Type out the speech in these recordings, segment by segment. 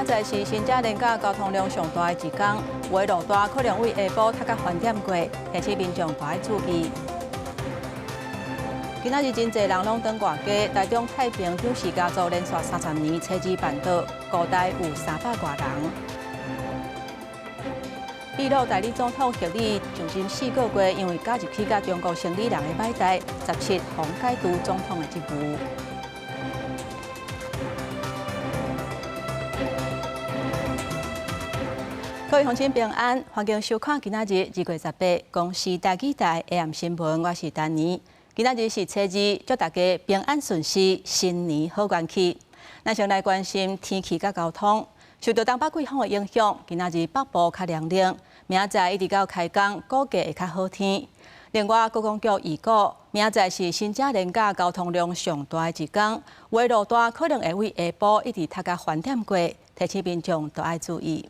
仔是新正连假交通量上大的一天，有的路段可能为下晡较翻点过，提醒民众要注意。今仔日真侪人拢登外街，台中太平张氏家族连续30年车子办桌，古代有300多人。秘鲁代理总统协理就任4个月，因为加入去甲中国生理人的买代，17封解除总统的职务。各位乡亲平安，欢迎收看今仔日2月18日公视台语台 AM 新闻，我是丹妮。今仔日是初二，祝大家平安顺遂，新年好元气。咱先来关心天气甲交通。受到东北季风的影响，今仔日北部较凉冷，明仔一直到开工，估计会较好天。另外，国公局预告，明仔是新正连假交通量上大的一天，有的路段可能会为下晡一直较翻点过，提醒民众都要注意。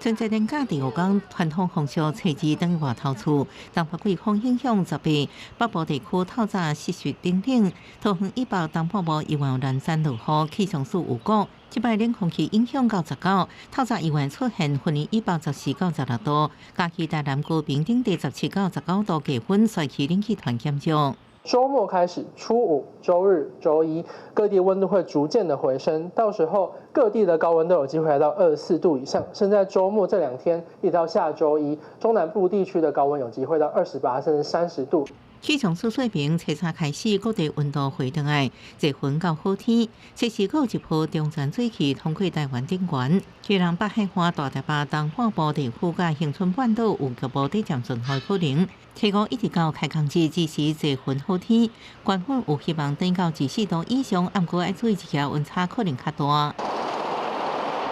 春节连假第5天，传统风俗初二等外头厝，东北季风影响十倍，北部地区透早湿雪冷冷，桃园以北东北部沿岸连山落雨，气象署预告，这摆冷空气影响到19，透早沿岸出现云林以北14到16度，假期台南高屏顶地17到19度低温，帅气冷气团严重。周末开始，初5、周日、周一，各地温度会逐渐的回升，到时候各地的高温都有机会来到24度以上。甚至在周末这2天，一直到下周一，中南部地区的高温有机会到28甚至30度。气象署说明，初3开始各地温度回转来，热云到好天。初时有一波中泉水汽通过台湾顶缘，虽然北海岸、大台北、东半部地区甲恒春半岛有局部地渐阵雨可能。初5一直到开工日，只是热云好天，官方有希望等到24度以上，暗过要注意一下温差可能较大。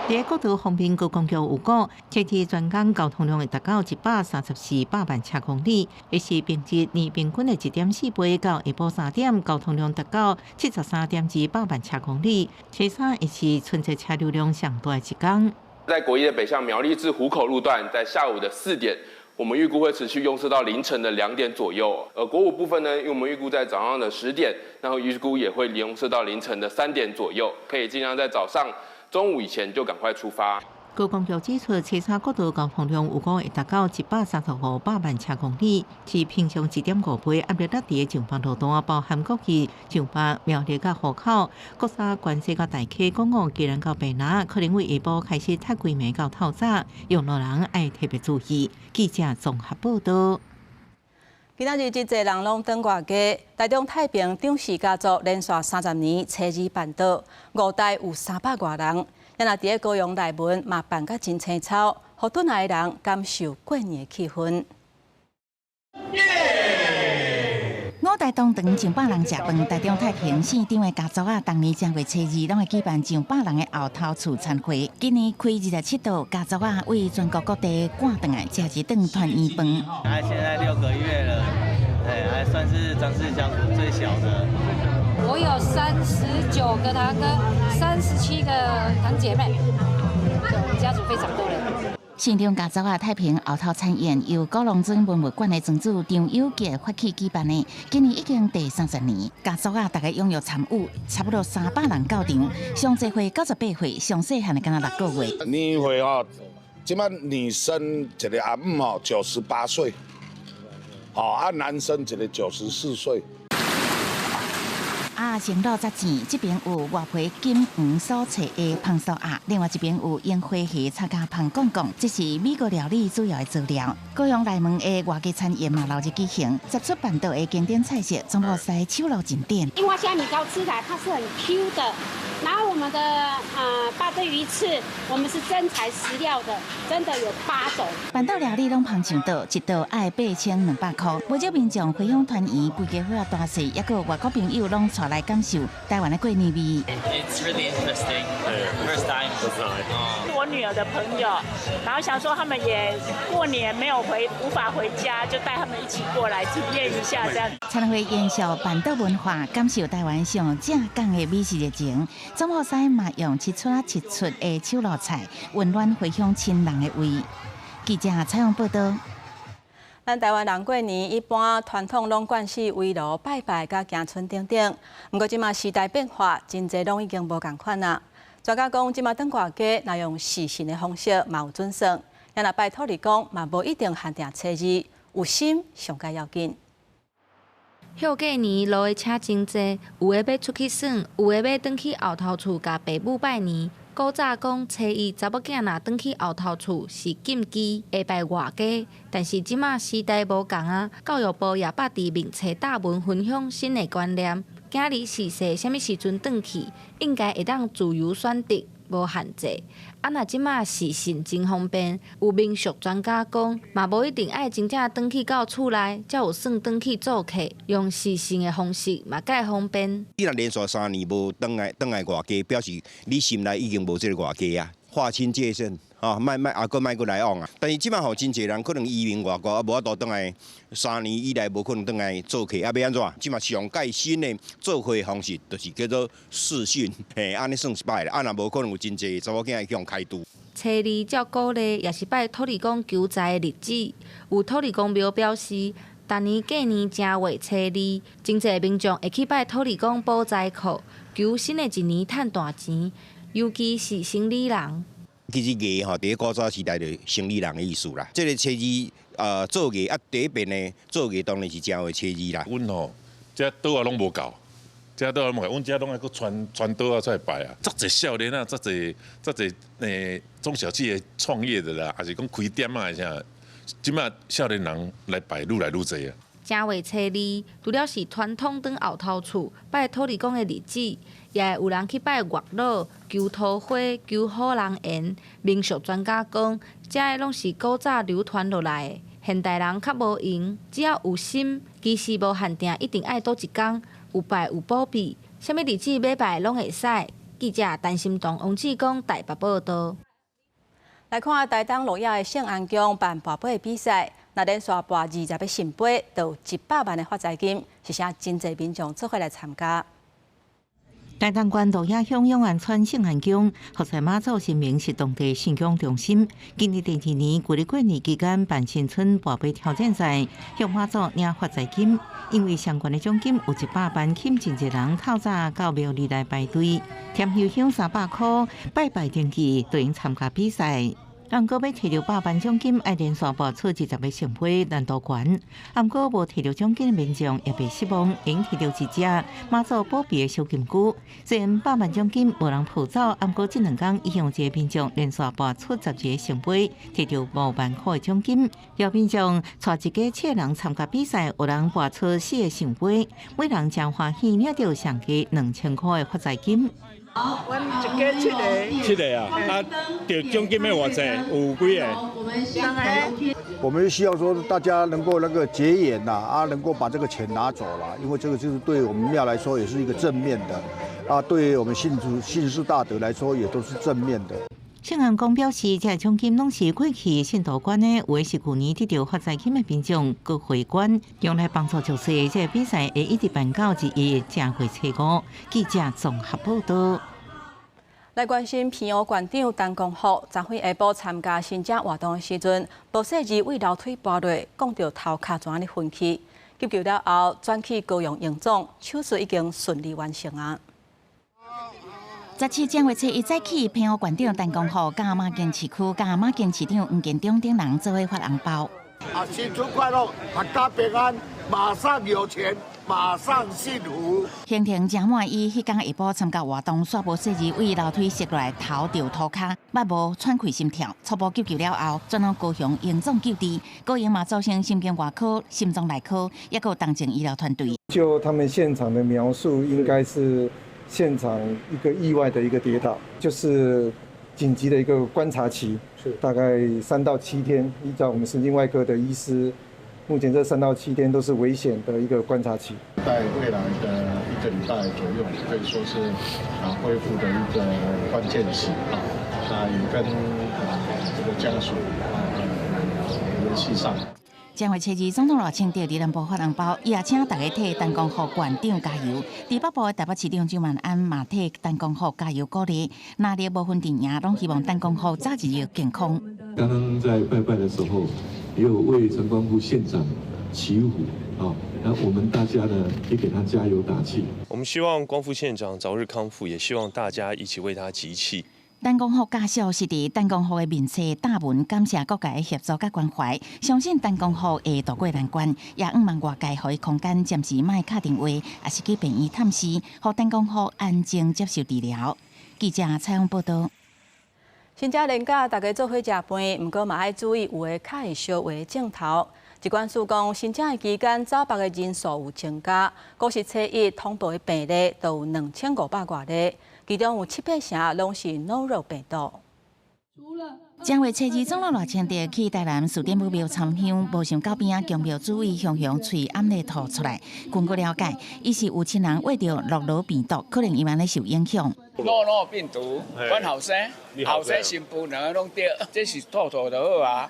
在国道方面，高公局预告，这次全港交通量会达到134万车公里，也是平日年平均的1.4倍。到下晡3点，交通量达到73.2万车公里。初3也是春节车流量上大的一天。在国一的北向苗栗至湖口路段，在下午的4点。我们预估会持续拥塞到凌晨的2点左右，国5部分呢，因为我们预估在早上的10点，然后预估也会拥塞到凌晨的3点左右，可以尽量在早上、中午以前就赶快出发。高公局指出，初3国道交通量预估会达到135万车公里，是平常1.5倍。压力大伫上北路段，包含国际、上北、苗栗甲湖口、国三、关西甲大溪、港澳、宜兰到白南，可能为下晡开始太规暝到透早，用路人爱特别注意。记者综合报道。今仔日真侪人拢登外街，台中太平张氏家族连续30年车子办桌，五代有300多人。咱也伫个高雄内门嘛办甲真青草，互顿来的人感受过年的气氛。五代同堂上百人食饭，台中太平县长的家族啊，当年正月初2拢会举办上百人的后头厝餐会。今年开27度，家族啊为全国各地赶回来吃一顿团圆饭。现在6个月了，还算是张氏家族最小的。我有39个堂哥，37个堂姐妹，我们家族非常多人。县长家族啊，太平后头餐宴由高龙庄文物馆的庄主张友杰发起举办的，今年已经第30年。家族啊，大家踊跃参与，差不多300人到场，上济岁98岁，上细汉的敢若6个月。年岁哦，即摆女生一个阿姆哦98岁，男生一个94岁。成肉杂钱，这边有外皮金黄所切的胖酥鸭，另外一边有烟花鱼插加胖公公，这是美国料理主要的佐料。高雄内门的外街餐宴嘛，老日举行，10出办桌的经典菜色，全部塞手路景点。樱花虾米糕吃起来它是很 Q 的，然后我们的八对鱼翅，我们是真材实料的，真的有8种。办桌料理拢捧上桌，一道要8200块。不少民众回乡团圆，规家伙大细，也有外国朋友拢带来感受台湾的过年味。It's really interesting. First time. 是我女儿的朋友，然后想说他们也过年没有无法回家，就带他们一起过来体验一下这样。餐会延续办桌文化，感受台湾上正港的美食热情。总铺师嘛用一出的手路菜，温暖回乡亲人的胃。记者采访报道。咱台湾人过年一般传统拢惯是围炉拜拜，甲行村等等。不过即马时代变化，真侪拢已经无共款啦。专家讲，即马登挂机，若用时辰的方式嘛有准算，也若拜托你讲，嘛无一定限定车日，有心上介要紧。休假年路的车真济，有的要出去耍，有的要转去后头厝甲爸母拜年。古早讲，初一查某囝若转去后头厝是禁忌，会拜外家。但是即马时代无共啊，教育部也捌伫明册大文分享新的观念。今日是说啥物时阵转去，应该会当自由选择，无限制。若即马时辰真方便，有民俗专家讲，嘛无一定爱真正转去到厝内，才有算转去做客。用时辰的方式嘛，介方便。你若连续3年无转来外家，表示你心内已经无这个外家啊，划清界限。莫来往啊！但是即摆吼，真侪人可能移民外国，啊无法度转来3年以内无可能转来做客，啊要安怎？即摆上介新的做客方式，就是叫做视讯，安尼算是歹啦。若无可能有真侪查某囝会去用开除。初二照古历，也是拜土地公求财的日子。有土地公庙表示，逐年过年正月初二，真侪民众会去拜土地公保财库，求新的一年赚大钱，尤其是生理人。其实艺吼，伫古早时代就生理人的意思啦。这个初二做艺啊，第一遍呢做艺当然是正月初二啦。阮吼，这刀啊拢无够，这刀啊拢无够，阮这拢爱搁传刀啊才拜啊。足侪少年啊，足侪中小企业创业的啦，还是讲开店啊，啥，即马少年人来拜愈来愈侪啊。正月初二，除了是传统转后头厝拜土地公的日子，也会有人去拜月老、求桃花、求好人缘。民俗专家讲，这个拢是古早流传落来的，现代人较无用，只要有心，其实无限定一定爱倒一天，有拜有保庇，啥物日子要拜拢会使。记者陈心栋、王志光台北报道。来看台东路亚的圣安宫办拔杯的比赛。那连续拔20个圣杯，就有100万的发财金，是啥真侪民众做伙来参加。台东县路亚乡永安村圣安宫，福在妈祖神明是当地信仰中心。今年第2年，旧历过年期间办新春拔杯挑战赛，向妈祖领发财金。因为相关的奖金有100万，吸引真侪人透早到庙里来排队，添油香300块，拜登记就用参加比赛。人搁要摕到100万奖金，爱连续拔出20个圣杯，难度悬。毋过无摕到奖金的民众也别失望，因摕到一只妈祖保庇的小金龟。虽然100万奖金无人抱走，毋过这2天已经有一个民众连续拔出10个圣杯，摕到5万块的奖金。有民众带一家7个人参加比赛，有人拔出4个圣杯，每人真欢喜领到上加2000块的发财金。阮一家7个啊，得奖金要偌济？有几个？我们希望说大家能够结缘呐，能够把这个钱拿走了，因为这个就是对我们庙来说也是一个正面的，对于我们信士大德来说也都是正面的。圣安宫表示，这奖金拢是过去信徒馆的，有的是去年得到发财金的民众各回馆，用来帮助筹备这比赛会一直办到1月正月初5。记者综合报道。来关心平湖县长陈光福，昨天下晡参加新政活动的时阵，无细日为楼梯拔落，讲到头壳怎的分气，急救了后转去高雄荣总，手术已经顺利完成啊。17正月初1早起，平湖县长陈光福甲马经市区甲马经市长黄建中等人做伙发红包。新春快乐，阖家平安，马上有钱。马上幸福。行程真满意，迄天下晡参加活动，煞无细日为楼梯摔落来，头着涂骹，目无喘气心跳，初步急救了后，转往高雄荣总救治。高雄嘛造成心经外科、心脏内科，也有动静医疗团队。就他们现场的描述，应该是现场一个意外的一个跌倒，就是紧急的一个观察期，大概3到7天。依照我们神经外科的医师。目前这3到7天都是危险的一个观察期，在未来的1个礼拜左右，可以说是恢复的一个关键期啊。那也跟这个家属联系上。正月初2，总统热情到离南部发红包，也请大家替陈光福县长加油。伫北部的台北市长蒋万安嘛替陈光福加油鼓励，哪里无分阵营，拢希望陈光福早日健康。刚刚在拜拜的时候。也有为陈光复县长骑虎啊，那我们大家呢也给他加油打气。我们希望光复县长早日康复，也希望大家一起为他集气。陈光复家属是伫陈光复的面册大文感谢各界的协助甲关怀，相信陈光复会渡过难关，也希望外界给伊空间，暂时莫敲电话，也是去病院探视，让陈光复安静接受治疗。记者采访报道。新正年假，大家做伙食饭，毋过嘛要注意有诶较会烧话镜头。疾管署讲，新正的期间走北的人数有增加，果实初一通报的病例都有2500多例，其中有7%成拢是脑肉病毒。正月初二，总路热清地去台南树店母庙参香，无想到边仔强庙主位雄喙暗咧吐出来。根据了解，伊是有亲人患着诺罗病毒，可能伊万咧受影响。诺罗病毒，阮后生新妇两个拢得，这是吐就好啊。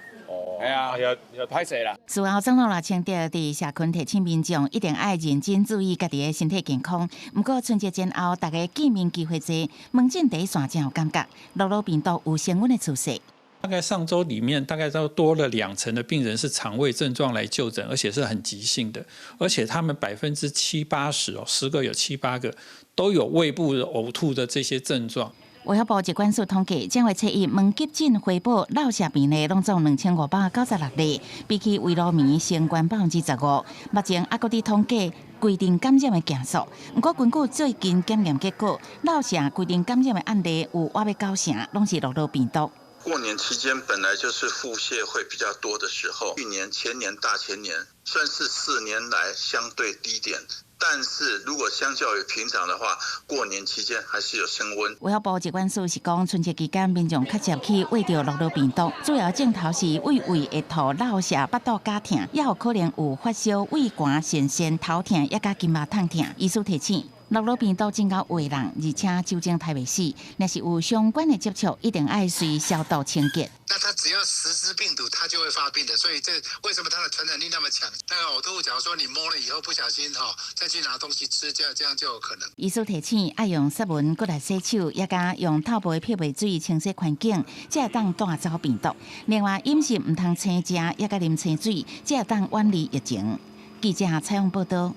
哎呀，歹势啦。事后，总路热清地伫社群提醒民众一定要认真注意家己的身体健康。不过春节前后，大家见面机会多，门诊第一线真有感觉，诺罗病毒有升温的趋势。大概上周里面，大概都多了2成的病人是肠胃症状来就诊，而且是很急性的，而且他们70%-80%， 10个有7、8个都有胃部呕吐的这些症状。卫福部疾管署统计，正月初一门急诊回报落下病例拢总2596例，比起胃痨糜升关15%。目前还搁伫统计规定感染的件数，不过根据最近检验结果，落下规定感染的案例有约9成，拢是诺罗病毒。过年期间本来就是腹泻会比较多的时候，去年、前年、大前年算是4年来相对低点。但是如果相较于平常的话，过年期间还是有升温。卫福部疾管署是讲，春节期间民众较接去胃着诺罗病毒，主要症头是胃会吐、落瀉、腹肚绞痛，也有可能有发烧、胃寒、眩眩、头痛，也甲筋肉痛痛。医师提醒，诺罗病毒真够胃人，而且酒精太袂死，若是有相关的接触，一定要随消毒清洁。那它只要实施病毒，它就会发病的，所以这为什么它的传染力那么强？那个呕吐，假如说你摸了以后不小心再去拿东西吃，这样就有可能。医师提醒，爱用湿文过来洗手，也加用透白漂白水清洗环境，才会当带走病毒。另外，饮食唔通青食，也加啉清水，才会当远离疫情。记者采访报道。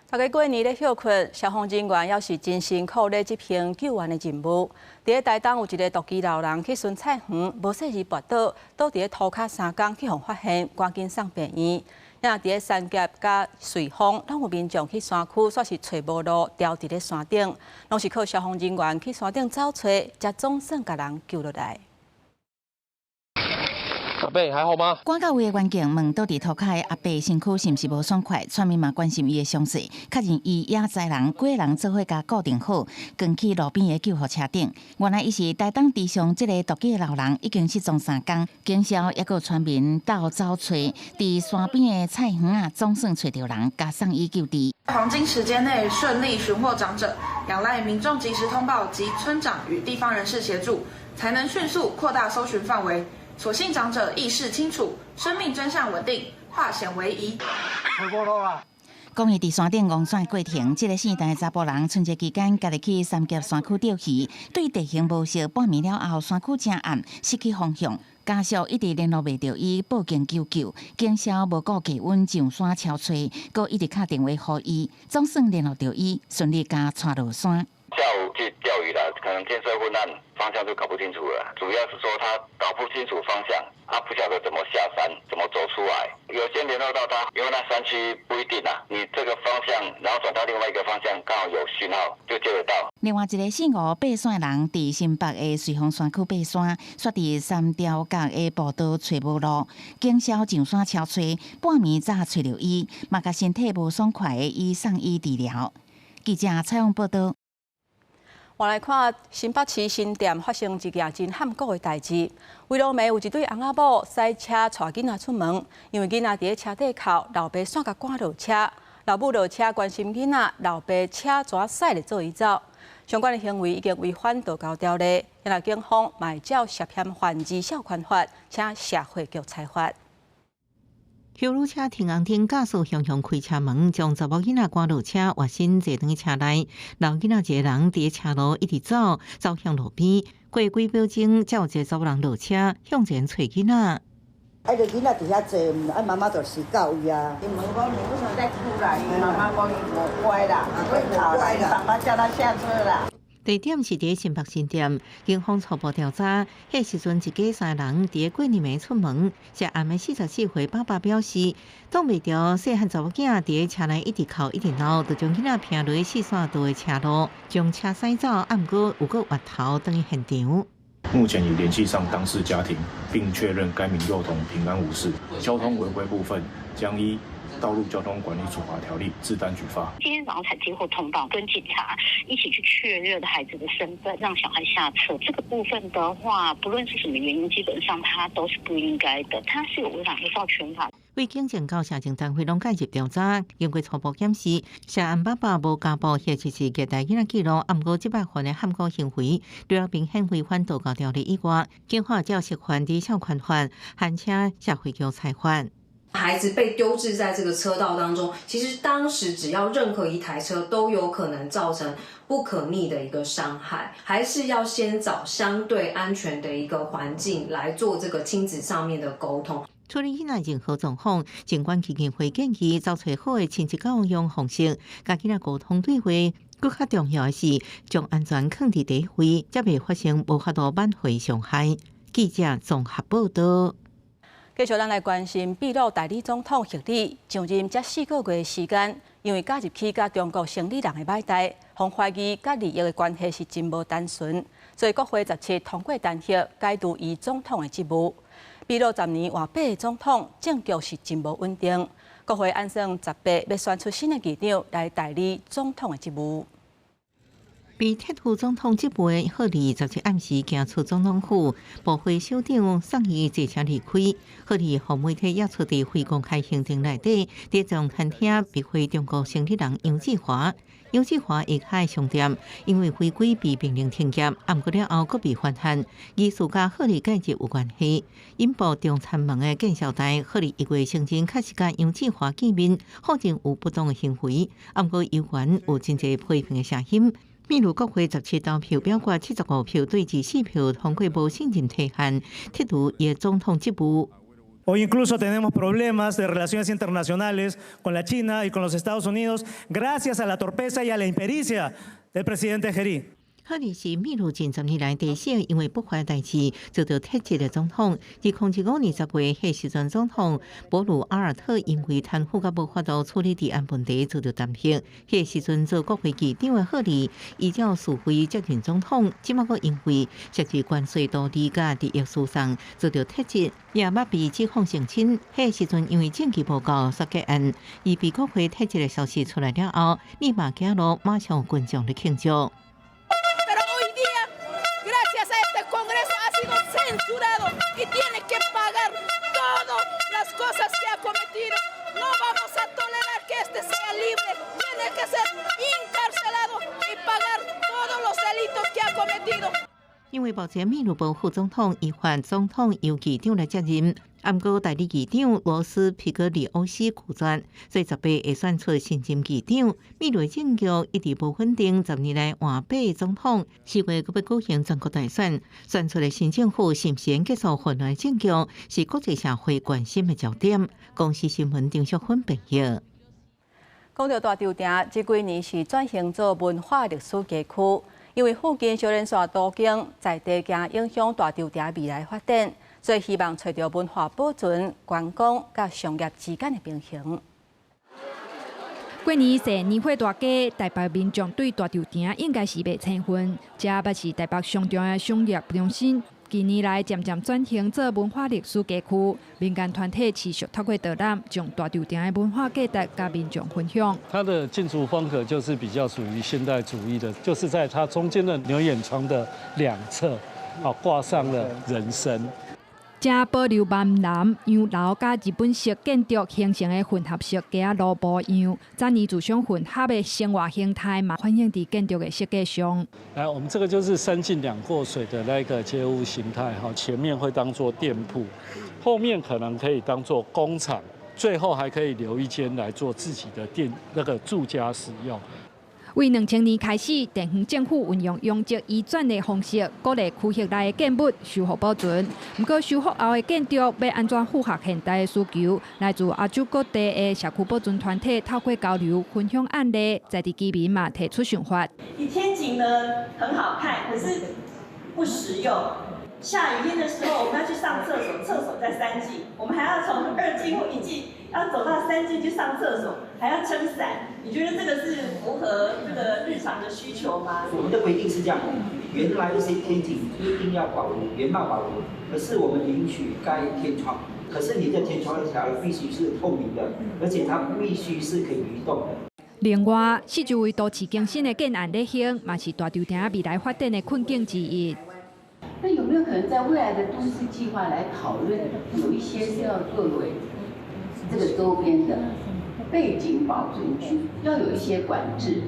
大家过年咧休困，消防人员也是真辛苦咧执行救援的任务。伫台东有一个独居老人去巡菜园，无细日跋倒，倒伫涂骹3天去互发现，赶紧送病院。也伫山夹甲瑞丰，拢有民众去山区，煞是找无路，掉伫咧山顶，拢是靠消防人员去山顶找找，才总算甲人救落来。阿伯还好吗？赶到位的员警问倒伫涂骹的阿伯身躯是毋是无爽快，村民嘛关心伊的伤势，确认伊也载人几个人做伙甲固定好，扛去路边的救护车顶。原来伊是台东地上这个独居的老人，已经失踪3天，警消也有村民到找找，伫山边的菜园啊，总算找到人，加送医救治。黄金时间内顺利寻获长者，仰赖民众及时通报及村长与地方人士协助，才能迅速扩大搜寻范围。所幸长者意识清楚，生命真相稳定，化险为夷。讲伊伫山顶昂山过程，这个姓陈的查甫人春节期间家己去三峡山区钓鱼，对地形无熟，半暝了后山区真暗，失去方向。家属一直联络袂到伊，报警求救，警消无顾气温上山超吹，佮一直敲电话予伊，总算联络到伊，顺利甲带落山。下午去钓鱼了，可能天色昏暗，方向就搞不清楚了。主要是说他搞不清楚方向，他不晓得怎么下山，怎么走出来。有先联络到他，因为那山区不一定啊，你这个方向，然后转到另外一个方向，刚好有讯号就接得到。另外一个姓吴爬山的人，伫新北的瑞丰山区爬山，煞伫三条角的步道找无路，警消上山超吹，半暝才找到伊，嘛甲身体无爽快的伊送医治疗。记者采访报道。我来看新北市新店发生一件真罕古的代志。为路暝有一对翁仔某塞车带囡仔出门，因为囡仔伫车底靠，老爸煞甲赶落车，老母落车关心囡仔，老爸车怎驶咧做伊走？相关的行为已经违反道交条例，现在警方嘛照涉嫌犯罪少款法，请社会局裁罚。休旅车停红灯，驾驶向开车门，将查某囡仔赶落车，活身坐伫车内。老囡仔一个人伫车路一直走向路边，过几秒钟，才有一个查某人落车向前找囡仔。啊，个囡仔伫遐坐，啊妈妈就是教伊啊。因问讲你为什么再出来？妈妈讲伊无乖啦，不乖啦，爸爸叫他下车啦。地点是伫新北新店，警方初步调查，迄时阵一家3人伫过年暝出门，涉案的44岁爸爸表示，挡袂住细汉查某囝伫车内一直哭一直闹，就将囡仔拼落四线道的车路，将车驶走，啊毋过有个滑头等于现场。目前已联系上当事家庭，并确认该名幼童平安无事。交通违规部分将依道路交通管理处罚条例自单举发。今天早上才接获通报，跟警察一起去确认孩子的身份，让小孩下车。这个部分的话，不论是什么原因，基本上他都是不应该的，他是有违反儿少权法。为警警告社政单位拢介入调查，经过初步检视，涉案爸爸无家暴，或者是虐待囡仔记录，啊毋过700犯的悍告行为，除了明显违反道交条例以外，警方照涉犯抵校款犯、含车社会局裁罚。孩子被丢置在这个车道当中，其实当时只要任何一台车都有可能造成不可逆的一个伤害，还是要先找相对安全的一个环境来做这个亲子上面的沟通。处理囡仔任何状况，尽管基金会建议找找好的亲子教育方式，甲囡仔沟通对话。更较重要的是，将安全放伫第一位，才袂发生无法度挽回伤害。记者综合报道。继续咱来关心秘鲁代理总统希里上任才4个月的时间，因为加入去甲中国生理人的买代，互怀疑甲利益的关系是真无单纯，所以国会17通过弹劾解除伊总统的职务。秘鲁10年换8个总统，政局是真无稳定。国会按算18要选出新的议长来代理总统的职务。被撤除总统职务的贺里17暗时行出总统府，部会首长送伊坐车离开。贺里互媒体约出伫非公开行程内底，伫种餐厅避讳中国生理人杨志华。杨志华亦海商店，因为违规被命令停业，暗过了后，阁被发现，疑似甲贺里介入有关系。引爆中餐门的见效台，贺里1月承认确实甲杨志华见面，否认有不当的行为，暗过有关有真侪批评的声音。秘鲁国会17投票表决75票对24票通过无信任提案，剔除伊总统职务。Hoy incluso tenemos problemas de relaciones internacionales con la China y con los Estados Unidos gracias a la torpeza y a la impericia del presidente Heri。贺里是秘鲁近10年来第4个因为不法代志遭到撤职的总统。2015年10月，迄时阵总统博鲁阿尔特因为贪腐甲无法度处理治安问题遭到弹劾。迄时阵做国会议长的贺里依照属会接任总统，即马个因为涉及关税多利甲利益输送遭到撤职，也捌被指控性侵。迄时阵因为政绩报告杀结案，伊被国会撤职的消息出来了后，立马走路马上群众的庆祝。censurado y tiene que pagar todas las cosas que ha cometido. No vamos a tolerar que este sea libre. Tiene que ser encarcelado y pagar todos los delitos que ha cometido. 因为目前秘鲁部副总统依换总统由议长来接任，暗过代理议长罗斯皮格里欧斯拒绝，所以18会选出新任议长。秘鲁政局一直无稳定，10年来换8个总统，4月阁要举行全国大选，选出的新政府是不是结束混乱政局，是国际社会关心的焦点。公司新闻张淑芬报道。讲到大稻埕，这几年是转型做文化历史街区。因为附近小人线途径在地行影响大稻埕未来发展，所以希望找到文化保存、观光甲商业之间的平衡。过年是年货大街，台北民众对大稻埕应该是袂兴奋，这也是台北上重要的商业中心。近年来渐渐转型做文化历史街区，民间团体持续透过导览，将大稻埕的文化价值甲民众分享。它的建筑风格就是比较属于现代主义的，就是在它中间的牛眼窗的两侧，挂上了人参。正保留闽南洋楼甲日本式建筑形成的混合式家罗布样，展现自相混合的生活形态嘛，反映伫建筑的设计上。来，我们这个就是3进2过水的那个街屋形态哈，前面会当做店铺，后面可能可以当做工厂，最后还可以留一间来做自己的店那个住家使用。为2000年开始，地方政府运用用质移转的方式，鼓励区域内的建物修复保存。不过，修复后的建筑要安怎符合现代的需求，来自亚洲各地的社区保存团体透过交流分享案例，在地居民嘛提出想法。天井呢很好看，可是不实用。下雨天的时候，我们要去上厕所，厕所在3进，我们还要从2进或1进，要走到3进去上厕所，还要撑伞。你觉得这个是符合这个日常的需求吗？我们的规定是这样，原来这些天井一定要保留，原貌保留，可是我们允许盖天窗。可是你的天窗的条必须是透明的，而且它必须是可以移动的。另外，四周围都市更新的建案类型，嘛是大稻埕未来发展的困境之一。那有没有可能在未来的都市计划来讨论，有一些是要作为这个周边的背景保存区，要有一些管制？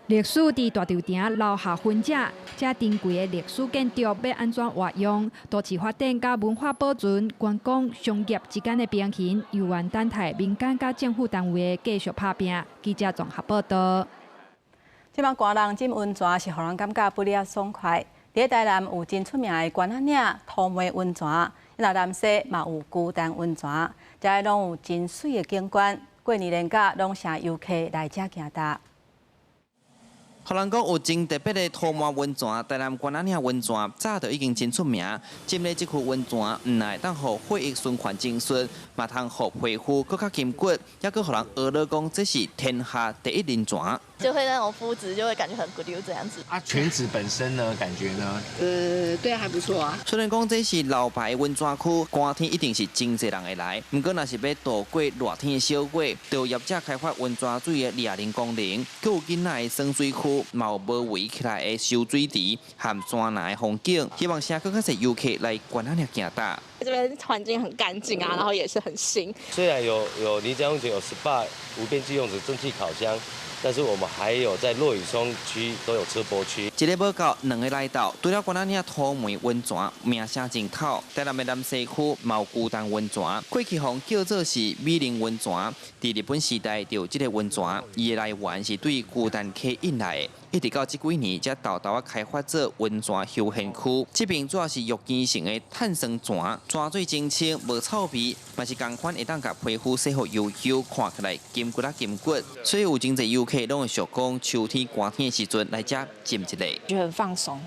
历史伫大稻埕留下痕迹，这珍贵的历史建筑要安怎活用？都市发展甲文化保存、观光、商业之间的平衡，有缘等待民间甲政府单位的继续拍拼。记者综合报道。即摆寒人浸温泉是互人感觉不哩爽快。伫台南有真出名的关仔岭土梅温泉，那南西嘛有孤单温泉，遮个拢有真水的景观。过年连假拢成游客来遮行踏。互人讲有真特别的土梅温泉，台南关仔岭温泉早就已经真出名。浸咧这区温泉，唔但当互血液循环真顺，嘛通互皮肤更较筋骨，也佫互人学了讲这是天下第一人泉。就会那种肤质就会感觉很骨溜这样子。啊，泉质本身呢，感觉呢？对，还不错啊。虽然讲这是老牌温泉区，寒天一定是真侪人会来。不过，若是要度过热天的小月，就业者开发温泉水的热能功能，佮有囡仔的酸水区，嘛有包围起来的收水池和山南的风景，希望吸更较侪游客来关仔岭行踏。这边环境很干净啊，然后也是很新。虽然有泥浆温泉、有 SPA、无边际用的蒸汽烤箱。但是我们还有在落雨松区都有车泊区。一个报告，2个来到，除了关仔岭土梅温泉名声真好，台南的南西区嘛有孤单温泉，过去互叫做是美玲温泉。伫日本时代就有这个温泉，伊的来源是对孤单客引来的。一直到这几年，才豆豆开发做温泉休闲区。这边主要是玉泉型的碳酸泉，泉水清清，无臭味，嘛是同款会当甲皮肤洗好油油，看起来筋骨筋骨。所以有真侪游客拢会想讲，秋天寒天的时阵来这浸一下，觉得很放松，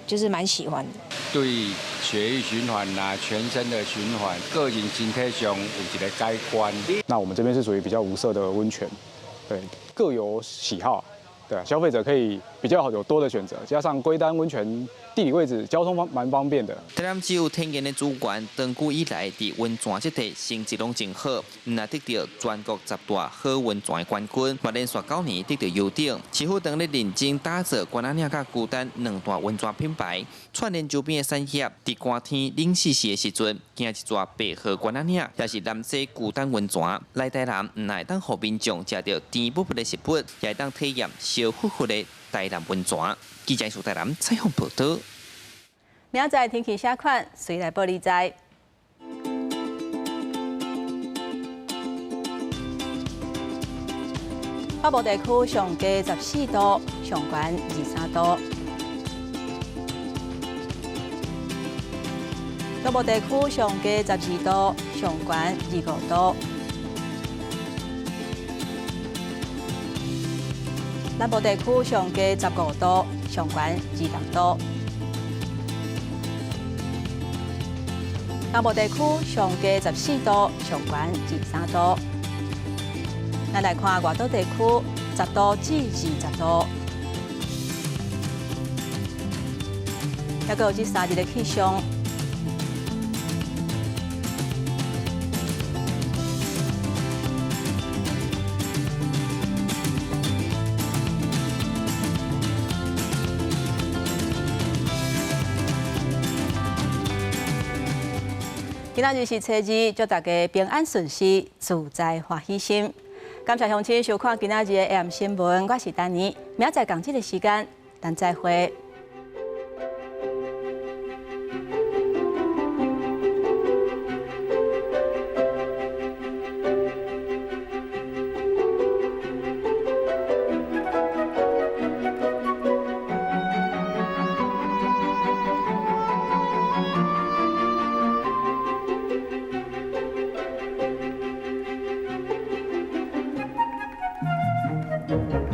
就是蛮喜欢的。对血液循环啊，全身的循环，个人身体上有一个改观。那我们这边是属于比较无色的温泉，对，各有喜好。对，消费者可以比较有多的选择，加上龟丹温泉地理位置、交通蛮方便的。台南只有天然的主管，长久以来伫温泉这块成绩拢真好，那得到全国10大好温泉的冠军，嘛连续9年得到优等。市府当咧认真打造关仔岭甲孤丹2大温泉品牌，串联周边的产业，伫寒天冷死死的时阵，行一座白河关仔岭，也是南西孤丹温泉。来台南唔但当互民众食到甜不不的食物，也会当体验小富富的台南温泉。记者苏台南采访报道。明仔天气啥款，随来报你知。北部地区上低14度，上悬23度；东部地区上低12度，上悬25度；南部地区上低15度，上悬26度；南部地区上低14度，上悬23度。咱来看外岛地区10度至20度，还有这3日的气象。今仔日是初二，祝大家平安顺遂、自在欢喜心。感谢乡亲收看今仔日的 AM 新闻，我是丹妮，明仔载同这个时间，咱再会。了。